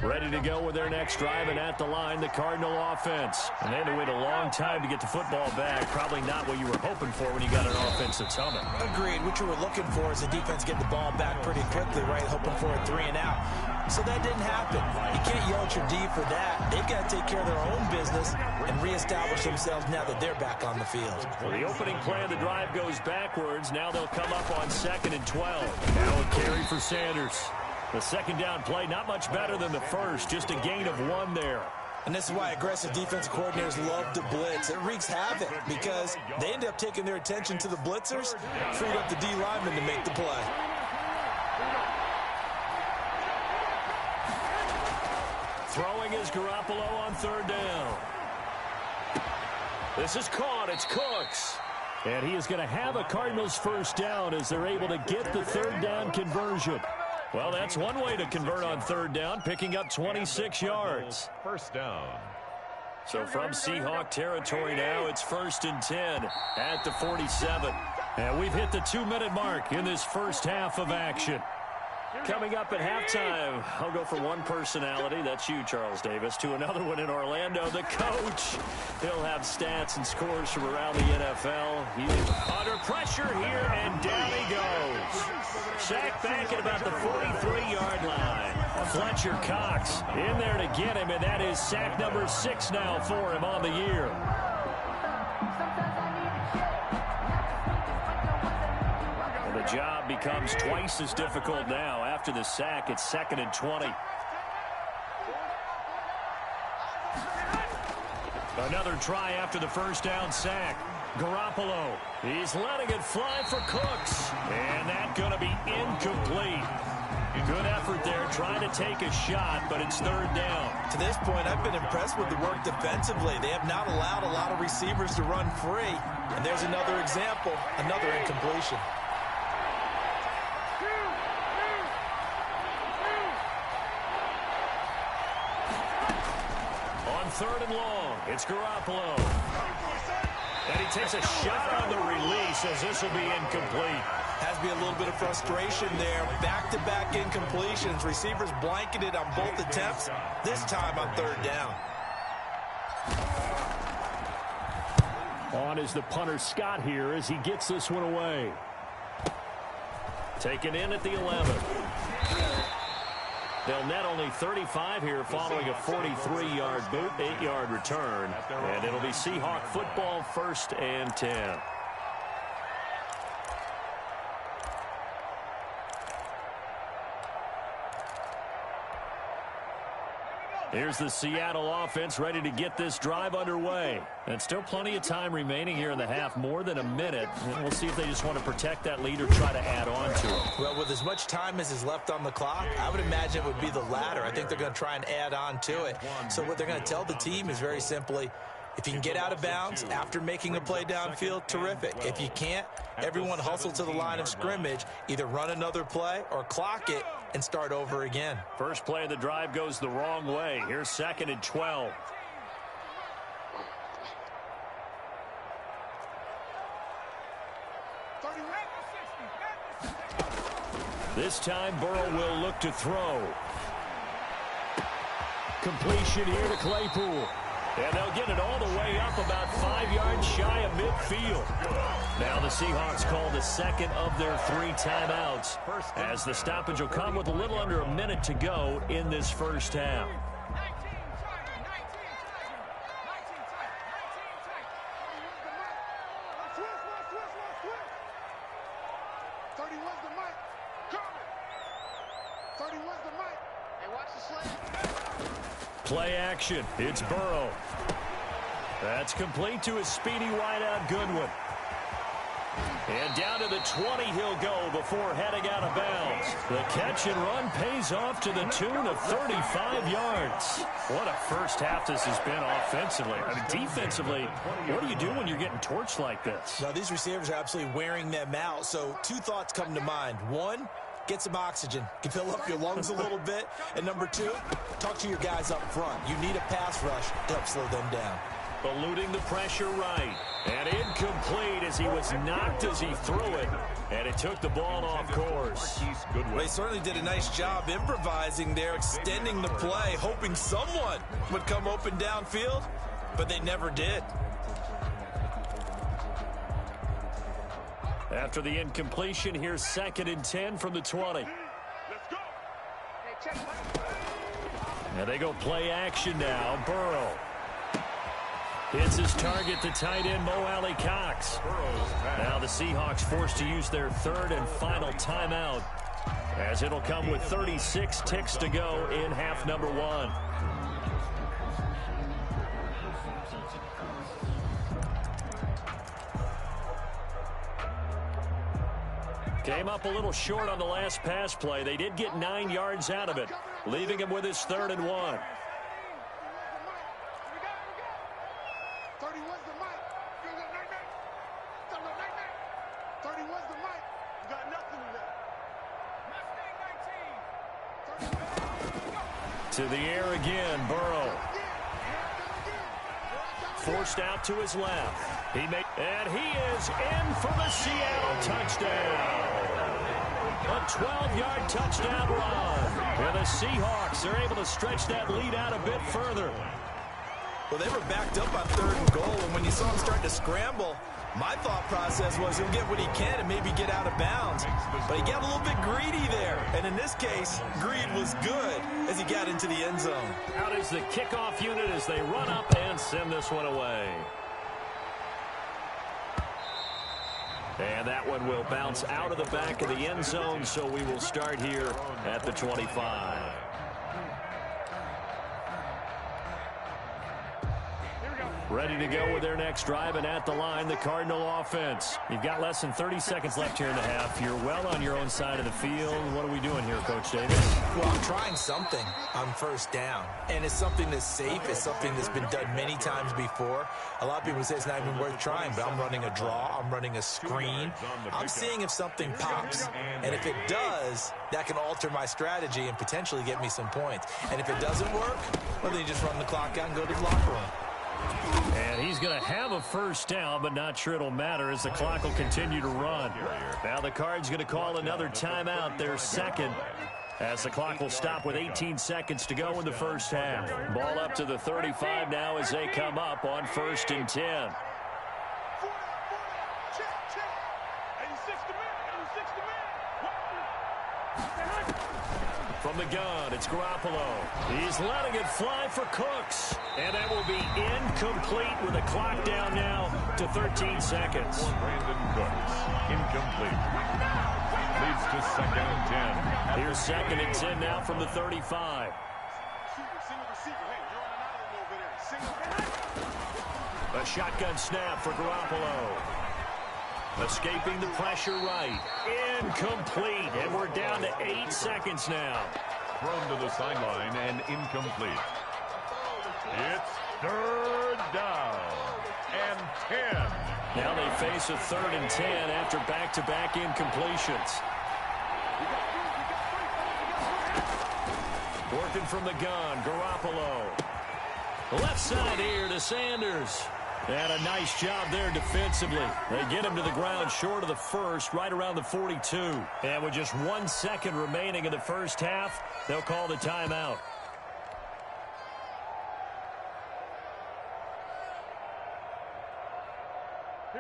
Ready to go with their next drive, and at the line, the Cardinal offense. And they had to wait a long time to get the football back. Probably not what you were hoping for when you got an offense that's humming. Agreed. What you were looking for is the defense getting the ball back pretty quickly, right? Hoping for a 3 and out. So that didn't happen. You can't yell at your D for that. They've got to take care of their own business and reestablish themselves now that they're back on the field. Well, the opening play of the drive goes backwards. Now they'll come up on 2nd and 12. Now a carry for Sanders. The second down play, not much better than the first, just a gain of 1 there. And this is why aggressive defensive coordinators love to blitz. It wreaks havoc because they end up taking their attention to the blitzers, freed up the D lineman to make the play. Throwing is Garoppolo on 3rd down. This is caught. It's Cooks. And he is going to have a Cardinals first down as they're able to get the 3rd down conversion. Well, that's one way to convert on 3rd down, picking up 26 yards. First down. So from Seahawk territory now, it's 1st and 10 at the 47. And we've hit the 2-minute mark in this first half of action. Coming up at halftime, I'll go from one personality, that's you, Charles Davis, to another one in Orlando, the coach. He'll have stats and scores from around the NFL. He's under pressure here, and down he goes. Sacked back at about the 43-yard line. Fletcher Cox in there to get him, and that is sack number 6 now for him on the year. The job becomes twice as difficult now. After the sack, it's 2nd and 20. Another try after the first down sack. Garoppolo, he's letting it fly for Cooks. And that's going to be incomplete. Good effort there, trying to take a shot, but it's 3rd down. To this point, I've been impressed with the work defensively. They have not allowed a lot of receivers to run free. And there's another example, another incompletion. On 3rd and long, it's Garoppolo. And he takes a shot on the release as this will be incomplete. Has to be a little bit of frustration there. Back-to-back incompletions. Receivers blanketed on both attempts, this time on 3rd down. On is the punter Scott here as he gets this one away. Taken in at the 11. They'll net only 35 here following a 43-yard boot, 8-yard return. And it'll be Seahawk football, 1st and 10. Here's the Seattle offense ready to get this drive underway. And still plenty of time remaining here in the half, more than a minute. And we'll see if they just want to protect that lead or try to add on to it. Well, with as much time as is left on the clock, I would imagine it would be the latter. I think they're going to try and add on to it. So what they're going to tell the team is very simply, if you can get out of bounds after making a play downfield, terrific. If you can't, everyone hustle to the line of scrimmage, either run another play or clock it and start over again. First play of the drive goes the wrong way. Here's 2nd and 12. This time, Burrow will look to throw. Completion here to Claypool. And they'll get it all the way up about 5 yards shy of midfield. Now the Seahawks call the second of their 3 timeouts as the stoppage will come with a little under a minute to go in this first half. Play action. It's Burrow. That's complete to his speedy wideout Goodwin. And down to the 20 he'll go before heading out of bounds. The catch and run pays off to the tune of 35 yards. What a first half this has been offensively. I mean, defensively, what do you do when you're getting torched like this? Now, these receivers are absolutely wearing them out. So 2 thoughts come to mind. 1, get some oxygen. You can fill up your lungs a little bit. And number 2, talk to your guys up front. You need a pass rush to help slow them down. eluding the pressure right. And incomplete as he was knocked as he threw it. And it took the ball off course. Well, they certainly did a nice job improvising there, extending the play, hoping someone would come open downfield, but they never did. After the incompletion, here's 2nd and 10 from the 20. And they go play action now. Burrow hits his target, the tight end, Mo Alley Cox. Now the Seahawks forced to use their 3rd and final timeout, as it'll come with 36 ticks to go in half number 1. Came up a little short on the last pass play. They did get 9 yards out of it, leaving him with his 3rd and 1. To the air again, Burrow. Forced out to his left. And he is in for the Seattle touchdown. A 12-yard touchdown run. And the Seahawks are able to stretch that lead out a bit further. Well, they were backed up on 3rd and goal, and when you saw him start to scramble, my thought process was he'll get what he can and maybe get out of bounds. But he got a little bit greedy there. And in this case, greed was good as he got into the end zone. Out is the kickoff unit as they run up and send this one away. And that one will bounce out of the back of the end zone, so we will start here at the 25. Ready to go with their next drive, and at the line, the Cardinal offense. You've got less than 30 seconds left here in the half. You're well on your own side of the field. What are we doing here, Coach Davis? Well, I'm trying something on 1st down, and it's something that's safe. It's something that's been done many times before. A lot of people say it's not even worth trying, but I'm running a draw. I'm running a screen. I'm seeing if something pops, and if it does, that can alter my strategy and potentially get me some points. And if it doesn't work, well, then you just run the clock out and go to the locker room. And he's going to have a 1st down, but not sure it'll matter as the clock will continue to run. Now the Cards going to call another timeout, their 2nd, as the clock will stop with 18 seconds to go in the 1st half. Ball up to the 35 now as they come up on 1st and 10. From the gun, it's Garoppolo. He's letting it fly for Cooks. And that will be incomplete with the clock down now to 13 seconds. Brandon Cooks, incomplete. Leads to 2nd and 10. Here's 2nd and 10 now from the 35. A shotgun snap for Garoppolo. Escaping the pressure right. Incomplete. And we're down to 8 seconds now. Thrown to the sideline and incomplete. It's 3rd down and 10. Now they face a 3rd and 10 after back-to-back incompletions. Working from the gun, Garoppolo. Left side here to Sanders. And a nice job there defensively. They get him to the ground short of the 1st, right around the 42. And with just 1 second remaining in the 1st half, they'll call the timeout.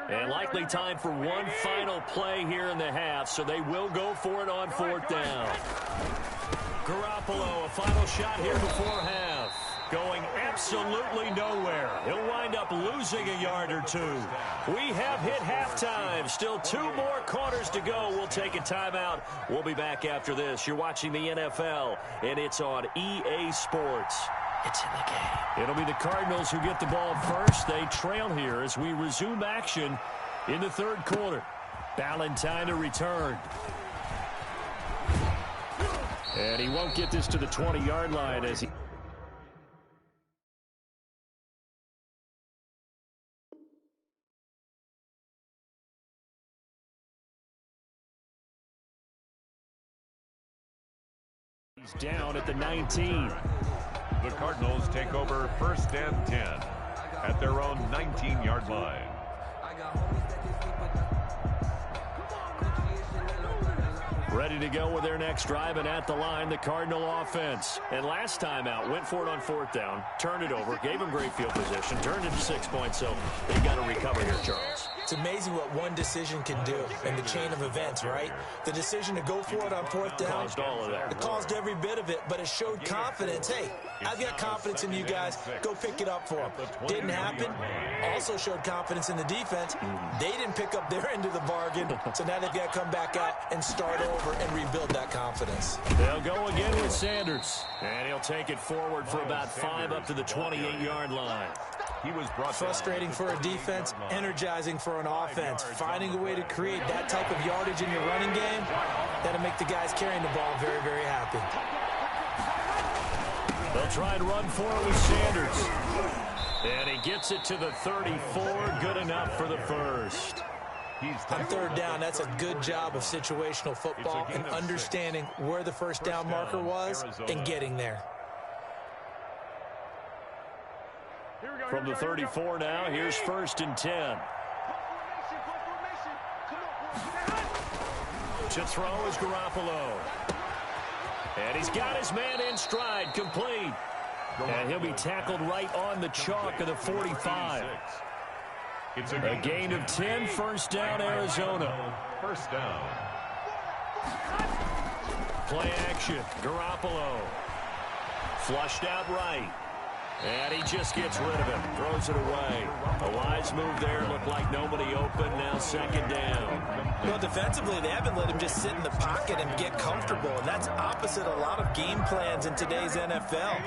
And likely time for one final play here in the half, so they will go for it on 4th down. Garoppolo, a final shot here before half. Going absolutely nowhere. He'll wind up losing a yard or 2. We have hit halftime. Still 2 more quarters to go. We'll take a timeout. We'll be back after this. You're watching the NFL, and it's on EA Sports. It's in the game. It'll be the Cardinals who get the ball first. They trail here as we resume action in the 3rd quarter. Ballantyne to return. And he won't get this to the 20-yard line as he... He's down at the 19. The Cardinals take over 1st and 10. at their own 19-yard line. Ready to go with their next drive, and at the line, the Cardinal offense. And last time out, went for it on fourth down, turned it over, gave them great field position, turned it to 6 points, so they got to recover here, Charles. It's amazing what one decision can do in the chain of events, right? The decision to go for it on fourth down. Caused all of that. It caused every bit of it, but it showed confidence. Hey, I've got confidence in you guys. Go pick it up for them. Didn't happen. Also showed confidence in the defense. They didn't pick up their end of the bargain, so now they've got to come back out and start over and rebuild that confidence. They'll go again with Sanders, and he'll take it forward for about 5 up to the 28-yard line. He was brought frustrating for a defense, energizing for an offense. Finding a way to create that type of yardage in your running game, that'll make the guys carrying the ball very, very happy. They'll try and run for it with Sanders. And he gets it to the 34. Good enough for the first. On third down, that's a good job of situational football and understanding where the first down marker was and getting there. From the 34 now, here's 1st and 10. To throw is Garoppolo. And he's got his man in stride, complete. And he'll be tackled right on the chalk of the 45. It's a gain of 10, first down, Arizona. First down. Play action, Garoppolo. Flushed out right. And he just gets rid of it, throws it away. A wise move there, looked like nobody open, now 2nd down. Well, defensively, they haven't let him just sit in the pocket and get comfortable, and that's opposite a lot of game plans in today's NFL.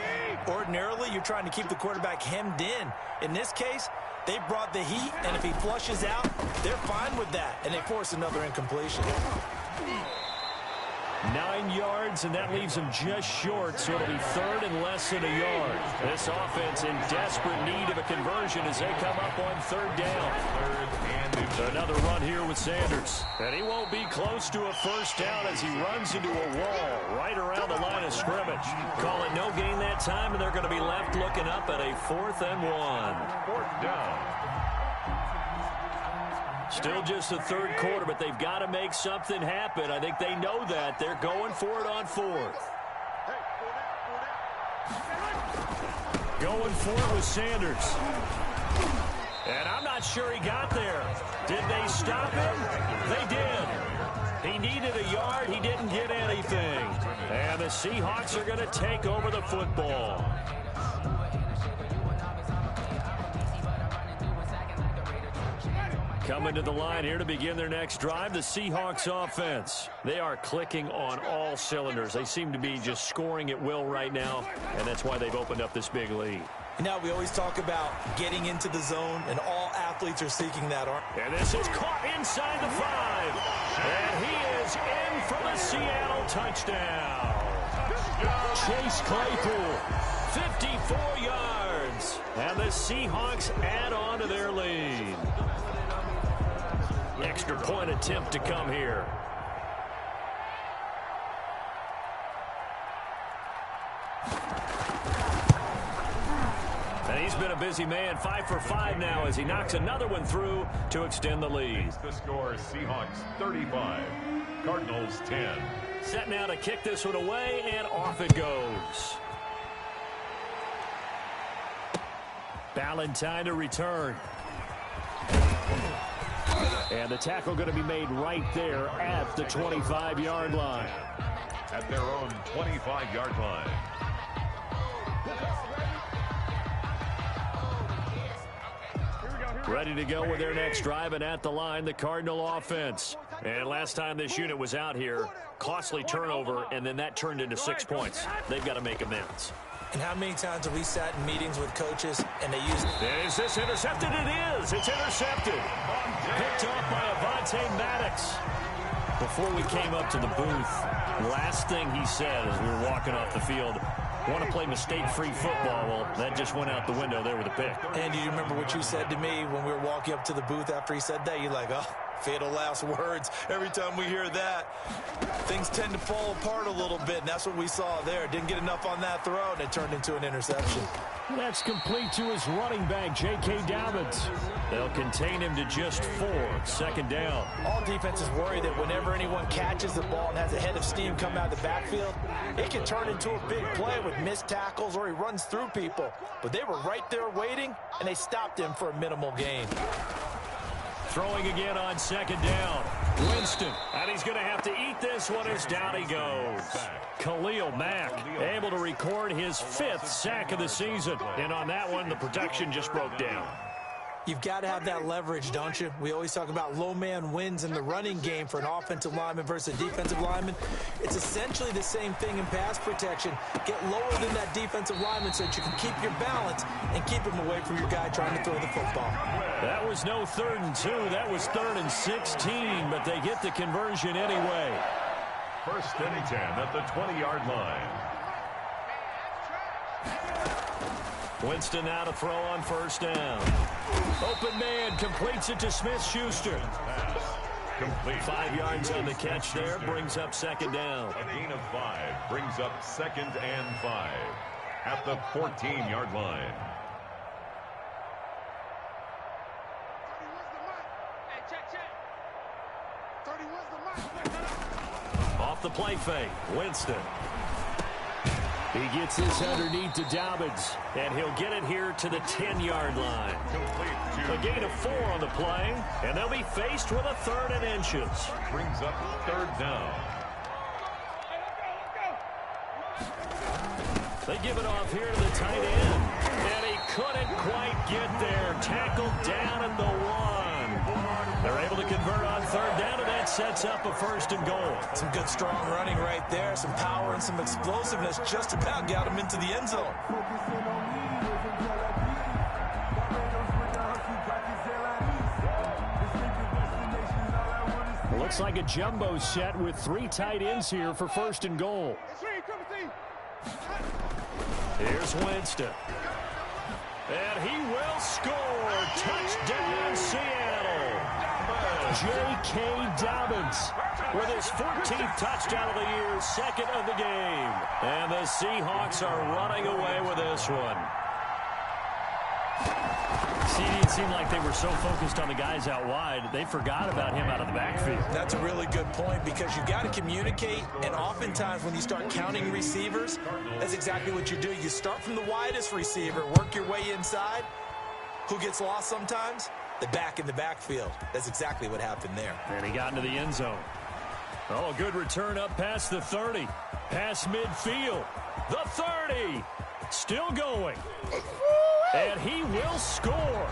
Ordinarily, you're trying to keep the quarterback hemmed in. In this case, they brought the heat, and if he flushes out, they're fine with that, and they force another incompletion. 9 yards, and that leaves him just short, so it'll be 3rd and less than a yard. This offense in desperate need of a conversion as they come up on 3rd down. Another run here with Sanders. And he won't be close to a first down as he runs into a wall right around the line of scrimmage. Call it no gain that time, and they're going to be left looking up at a 4th and 1. 4th down. Still just the 3rd quarter, but they've got to make something happen. I think they know that. They're going for it on 4th. Going for it with Sanders. And I'm not sure he got there. Did they stop him? They did. He needed a yard. He didn't get anything. And the Seahawks are going to take over the football. Coming to the line here to begin their next drive, the Seahawks offense. They are clicking on all cylinders. They seem to be just scoring at will right now, and that's why they've opened up this big lead. Now, we always talk about getting into the zone, and all athletes are seeking that. And this is caught inside the 5. And he is in for the Seattle touchdown. Chase Claypool, 54 yards. And the Seahawks add on to their lead. Extra point attempt to come here. And he's been a busy man, 5 for 5 now as he knocks another one through to extend the lead. The score, Seahawks 35, Cardinals 10. Set now to kick this one away, and off it goes. Ballantyne to return. And the tackle going to be made right there at the 25-yard line. At their own 25-yard line. Ready to go with their next drive, and at the line, the Cardinal offense. And last time this unit was out here, costly turnover, and then that turned into 6 points. They've got to make amends. And how many times have we sat in meetings with coaches and they use... Is this intercepted? It is. It's intercepted. Picked off by Avonte Maddox. Before we came up to the booth, last thing he said as we were walking off the field, want to play mistake-free football. Well, that just went out the window there with a pick. And do you remember what you said to me when we were walking up to the booth after he said that? You're like, oh, fatal last words. Every time we hear that, things tend to fall apart a little bit, and that's what we saw there. Didn't get enough on that throw, and it turned into an interception. That's complete to his running back, J.K. Dobbins. They'll contain him to just 4, second down. All defenses worry that whenever anyone catches the ball and has a head of steam come out of the backfield, it can turn into a big play with missed tackles or he runs through people. But they were right there waiting, and they stopped him for a minimal gain. Throwing again on second down. Winston, and he's going to have to eat this one as down he goes. Khalil Mack able to record his 5th sack of the season. And on that one, the protection just broke down. You've got to have that leverage, don't you? We always talk about low man wins in the running game for an offensive lineman versus a defensive lineman. It's essentially the same thing in pass protection. Get lower than that defensive lineman so that you can keep your balance and keep him away from your guy trying to throw the football. That was no 3rd and 2. That was 3rd and 16, but they get the conversion anyway. 1st and 10 at the 20-yard line. Winston now to throw on 1st down. Open man completes it to Smith-Schuster. Complete. 5 yards on the catch there, brings up 2nd down. A gain of 5 brings up 2nd and 5 at the 14-yard line. Off the play fake, Winston. He gets this underneath to Dobbins, and he'll get it here to the 10-yard line. A gain of 4 on the play, and they'll be faced with a 3rd and inches. Brings up 3rd down. They give it off here to the tight end, and he couldn't quite get there. Tackled down at the 1. They're able to convert on 3rd down, and that sets up a 1st and goal. Some good, strong running right there. Some power and some explosiveness just about got him into the end zone. Looks like a jumbo set with 3 tight ends here for 1st and goal. Here's Winston. And he will score. Touchdown, Seattle. J.K. Dobbins with his 14th touchdown of the year, 2nd of the game. And the Seahawks are running away with this one. See, it seemed like they were so focused on the guys out wide, they forgot about him out of the backfield. That's a really good point because you got to communicate, and oftentimes when you start counting receivers, that's exactly what you do. You start from the widest receiver, work your way inside. Who gets lost sometimes? The back in the backfield. That's exactly what happened there. And he got into the end zone. Oh, good return up past the 30. Past midfield. The 30. Still going. And he will score.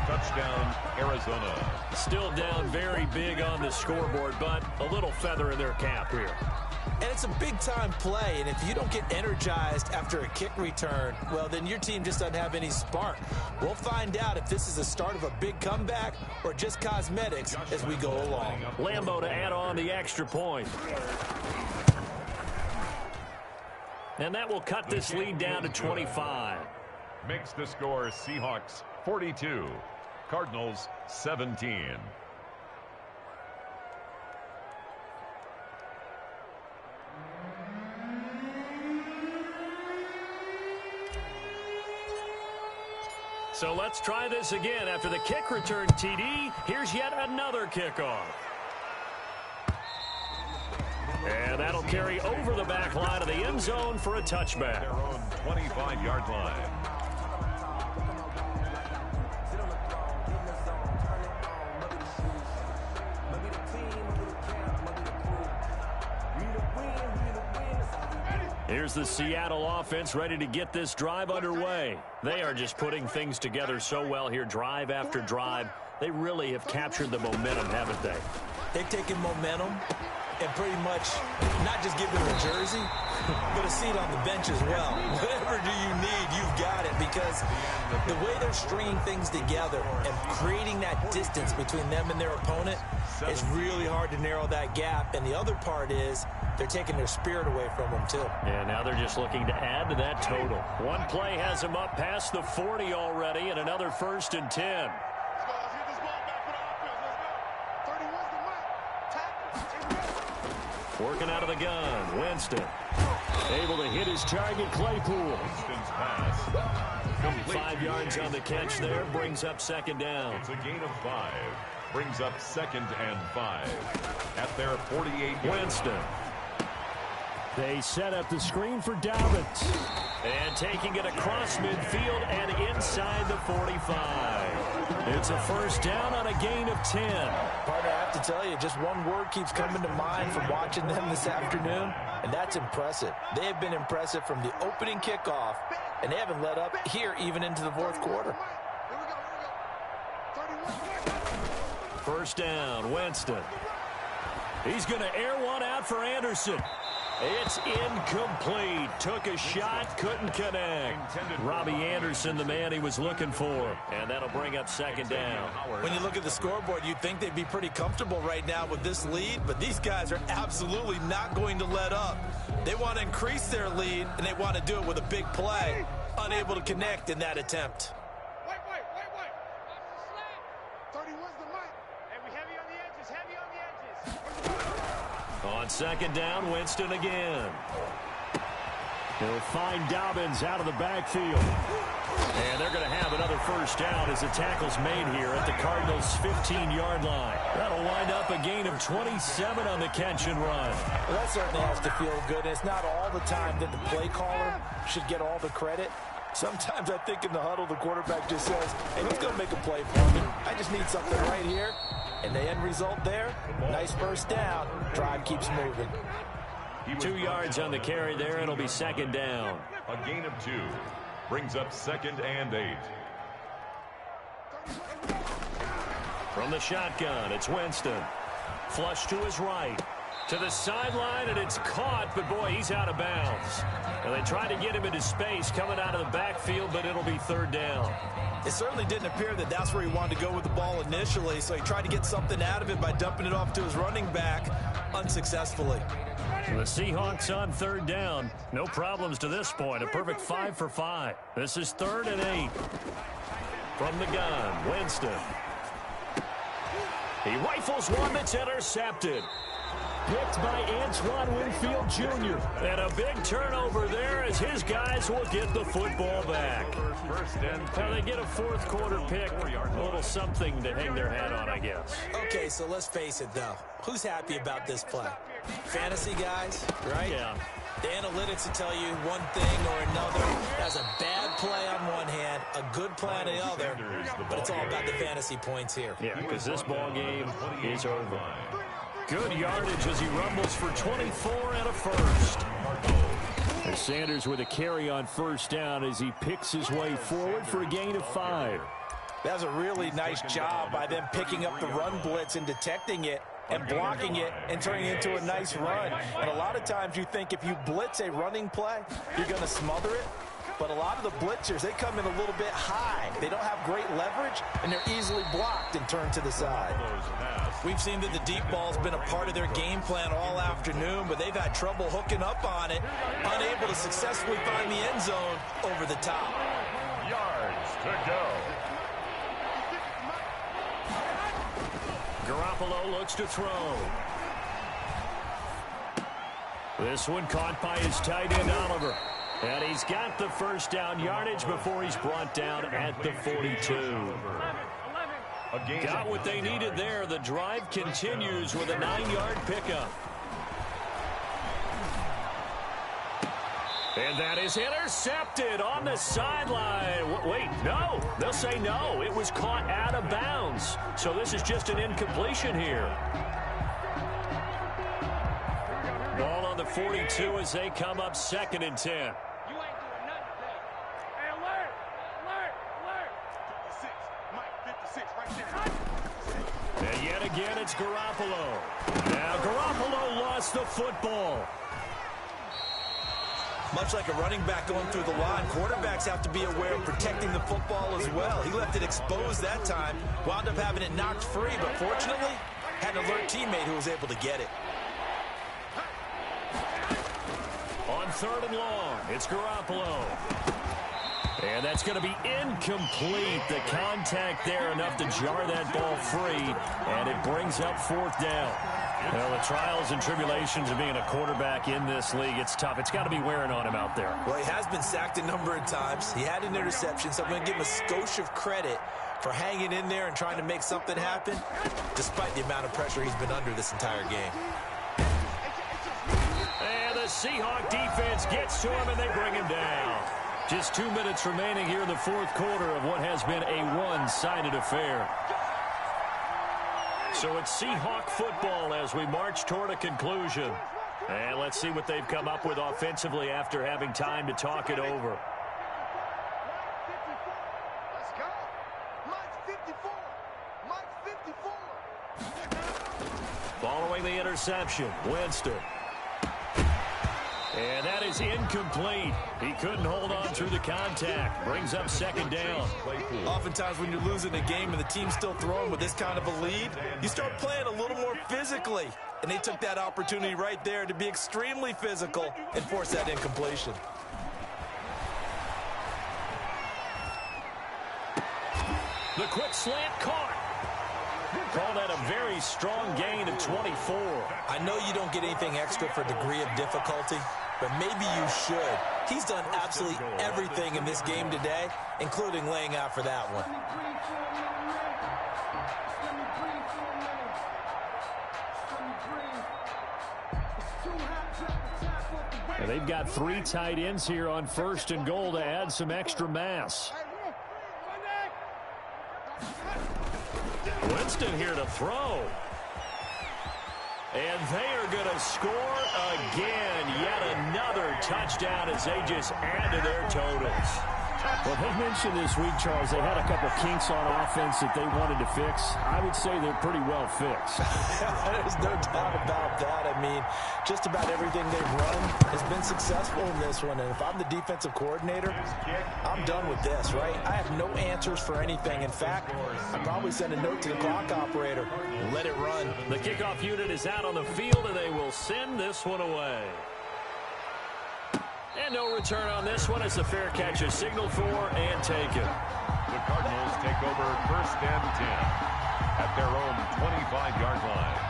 Touchdown, Arizona. Still down very big on the scoreboard, but a little feather in their cap here. And it's a big-time play, and if you don't get energized after a kick return, well, then your team just doesn't have any spark. We'll find out if this is the start of a big comeback or just cosmetics as we go along. Lambo to add on the extra point. And that will cut this lead down to 25. Makes the score Seahawks 42, Cardinals 17. So let's try this again. After the kick return TD, here's yet another kickoff. And that'll carry over the back line of the end zone for a touchback. Their own 25-yard line. Here's the Seattle offense ready to get this drive underway. They are just putting things together so well here, drive after drive. They really have captured the momentum, haven't they? They've taken momentum and pretty much not just given them a jersey, but a seat on the bench as well. Whatever do you need, you've got it, because the way they're stringing things together and creating that distance between them and their opponent is really hard to narrow that gap. And the other part is they're taking their spirit away from them, too. And now they're just looking to add to that total. One play has them up past the 40 already, and another 1st and 10. Working out of the gun. Winston. Able to hit his target, Claypool. Winston's pass. Complete. 5 yards on the catch there. Brings up second down. It's a gain of 5. Brings up 2nd and 5. At their 48. Winston. They set up the screen for Dobbins. And taking it across midfield and inside the 45. It's a first down on a gain of 10. Partner, I have to tell you, just one word keeps coming to mind from watching them this afternoon, and that's impressive. They have been impressive from the opening kickoff, and they haven't let up here even into the fourth quarter. First down, Winston. He's going to air one out for Anderson. It's incomplete. Took a shot, couldn't connect. Robbie Anderson, the man he was looking for. And that'll bring up second down. When you look at the scoreboard, you'd think they'd be pretty comfortable right now with this lead, but these guys are absolutely not going to let up. They want to increase their lead, and they want to do it with a big play. Unable to connect in that attempt. Wait. 31's the mic. Hey, we heavy on the edges, On second down, Winston again. He'll find Dobbins out of the backfield. And they're going to have another first down as the tackle's made here at the Cardinals' 15-yard line. That'll wind up a gain of 27 on the catch and run. Well, that certainly has to feel good. And it's not all the time that the play caller should get all the credit. Sometimes I think in the huddle, the quarterback just says, hey, who's going to make a play for me? I just need something right here. And the end result there, nice first down. Drive keeps moving. 2 yards on the carry there. It'll be second down. A gain of 2. Brings up 2nd and 8. From the shotgun, it's Winston. Flush to his right. To the sideline, and it's caught, but boy, he's out of bounds. And they try to get him into space coming out of the backfield, but it'll be third down. It certainly didn't appear that that's where he wanted to go with the ball initially, so he tried to get something out of it by dumping it off to his running back unsuccessfully. The Seahawks on third down. No problems to this point. A perfect 5 for 5. This is 3rd and 8. From the gun, Winston. He rifles one that's intercepted. Picked by Antoine Winfield Jr. And a big turnover there as his guys will get the football back. Now they get a fourth quarter pick. A little something to hang their hat on, I guess. Okay, so let's face it, though. Who's happy about this play? Fantasy guys, right? Yeah. The analytics will tell you one thing or another. That's a bad play on one hand, a good play on the other. But it's all about the fantasy points here. Yeah, because this ball game is over. Good yardage as he rumbles for 24 and a first. And Sanders with a carry on first down as he picks his way forward for a gain of 5. That was a really nice job by them picking up the run blitz and detecting it and blocking it and turning it into a nice run. And a lot of times you think if you blitz a running play, you're going to smother it. But a lot of the blitzers, they come in a little bit high. They don't have great leverage, and they're easily blocked and turned to the side. We've seen that the deep ball's been a part of their game plan all afternoon, but they've had trouble hooking up on it, unable to successfully find the end zone over the top. Yards to go. Garoppolo looks to throw. This one caught by his tight end, Oliver. And he's got the first down yardage before he's brought down at the 42. Got what they needed there. The drive continues with a 9-yard pickup. And that is intercepted on the sideline. Wait, no. They'll say no. It was caught out of bounds. So this is just an incompletion here. Ball on the 42 as they come up 2nd and 10. And yet again, it's Garoppolo. Now Garoppolo lost the football. Much like a running back going through the line, quarterbacks have to be aware of protecting the football as well. He left it exposed that time, wound up having it knocked free, but fortunately, had an alert teammate who was able to get it. On 3rd and long, it's Garoppolo. And that's going to be incomplete. The contact there enough to jar that ball free, and it brings up 4th down. Well, the trials and tribulations of being a quarterback in this league, it's tough. It's got to be wearing on him out there. Well, he has been sacked a number of times. He had an interception, so I'm going to give him a skosh of credit for hanging in there and trying to make something happen, despite the amount of pressure he's been under this entire game. And the Seahawk defense gets to him, and they bring him down. Just 2 minutes remaining here in the fourth quarter of what has been a one-sided affair. So it's Seahawk football as we march toward a conclusion. And let's see what they've come up with offensively after having time to talk it over. Let's go. Mike 54. Mike 54. Following the interception, Winston. And that is incomplete. He couldn't hold on through the contact. Brings up second down. Oftentimes when you're losing a game and the team's still throwing with this kind of a lead, you start playing a little more physically. And they took that opportunity right there to be extremely physical and force that incompletion. The quick slant caught. Call that a very strong gain of 24. I know you don't get anything extra for degree of difficulty, but maybe you should. He's done absolutely everything in this game today, including laying out for that one. And they've got 3 tight ends here on 1st and goal to add some extra mass. Winston here to throw. And they are going to score again. Yet another touchdown as they just add to their totals. Well, they mentioned this week, Charles, they had a couple kinks on offense that they wanted to fix. I would say they're pretty well fixed. There's no doubt about that. I mean, just about everything they've run has been successful in this one. And if I'm the defensive coordinator, I'm done with this, right? I have no answers for anything. In fact, I'd probably send a note to the clock operator. Let it run. The kickoff unit is out on the field, and they will send this one away. And no return on this one as the fair catch is signaled for and taken. The Cardinals take over 1st and 10 at their own 25-yard line.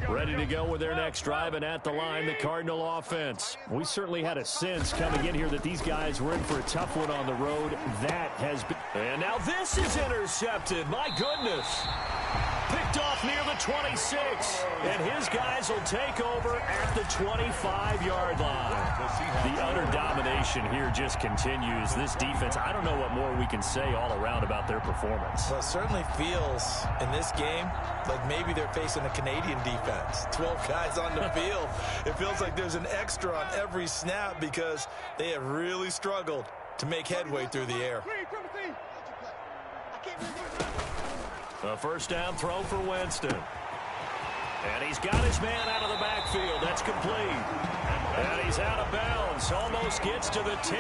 Ready to go with their next drive, and at the line, the Cardinal offense. We certainly had a sense coming in here that these guys were in for a tough one on the road. That has been... And now this is intercepted. My goodness. Picked off near the 26. And his guys will take over at the 25-yard line. The utter domination here just continues. This defense, I don't know what more we can say all around about their performance. Well, it certainly feels in this game like maybe they're facing a Canadian defense. 12 guys on the field. It feels like there's an extra on every snap because they have really struggled to make headway through the air. A first down throw for Winston. And he's got his man out of the backfield. That's complete. And he's out of bounds. Almost gets to the 10.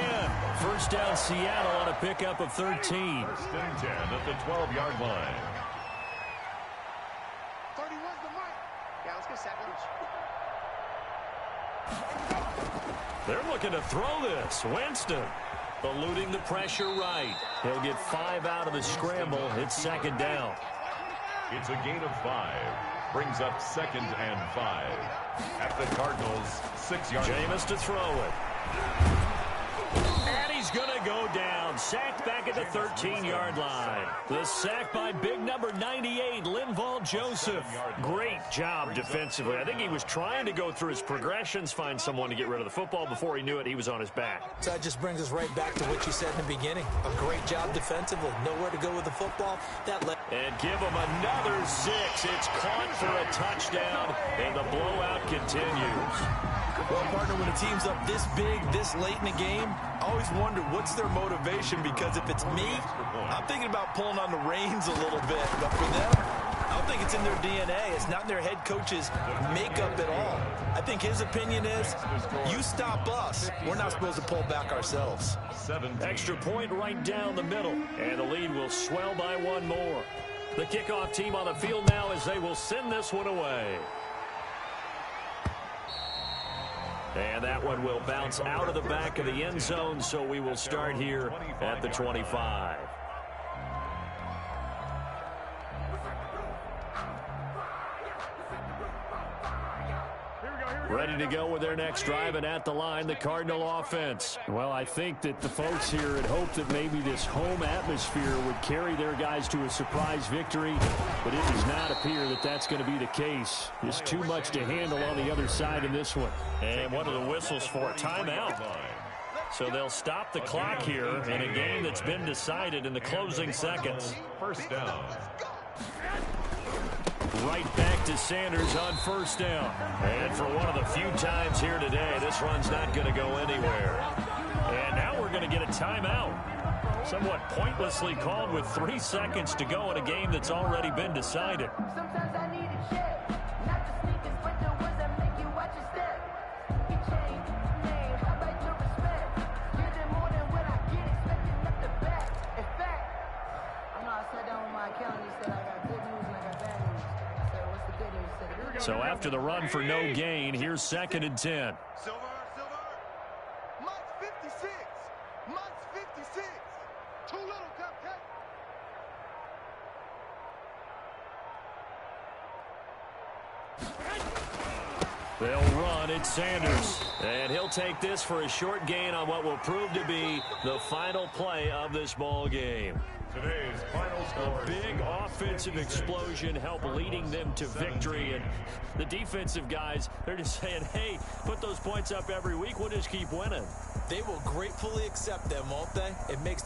First down Seattle on a pickup of 13. 1st and 10 at the 12-yard line. 31's the mark. Yeah, let's get Savage. They're looking to throw this. Winston eluding the pressure right. He'll get 5 out of the scramble. It's 2nd down. It's a gain of 5. Brings up 2nd and 5 at the Cardinals' 6-yard line. Jameis to throw it. And he's going to go down. Sacked back at the 13-yard line. The sack by big number 98, Linval Joseph. Great job defensively. I think he was trying to go through his progressions, find someone to get rid of the football. Before he knew it, he was on his back. So that just brings us right back to what you said in the beginning. A great job defensively. Nowhere to go with the football. And give him another 6. It's caught for a touchdown, and the blowout continues. Well, partner, when a team's up this big, this late in the game, I always wonder what's their motivation, because if it's me, I'm thinking about pulling on the reins a little bit. But for them, I don't think it's in their DNA. It's not in their head coach's makeup at all. I think his opinion is, you stop us, we're not supposed to pull back ourselves. Extra point right down the middle, and the lead will swell by 1 more. The kickoff team on the field now as they will send this one away. And that one will bounce out of the back of the end zone, so we will start here at the 25. Ready to go with their next drive, and at the line, the Cardinal offense. Well, I think that the folks here had hoped that maybe this home atmosphere would carry their guys to a surprise victory, but it does not appear that that's going to be the case. There's too much to handle on the other side in this one. And what are the whistles for? Timeout. So they'll stop the clock here in a game that's been decided in the closing seconds. First down. Right back to Sanders on first down. And for one of the few times here today, this run's not going to go anywhere. And now we're going to get a timeout. Somewhat pointlessly called with 3 seconds to go in a game that's already been decided. Sometimes I need a check, not the sneakers, but the ones that make you watch your step. You change name, how about your respect? Get it more than what I get, expecting up the back. In fact, I know I sat down with my accountant, he said I got good news and I got bad news. I said, what's the good news? He said, so after the run for no gain, here's 2nd and 10. Silver. Month 56. Month 56. Too little, Cupcake. They'll run. It's Sanders. And he'll take this for a short gain on what will prove to be the final play of this ball game. Today's final score. A big offensive explosion helped leading them to victory. And the defensive guys, they're just saying, hey, put those points up every week. We'll just keep winning. They will gratefully accept them, won't they? It makes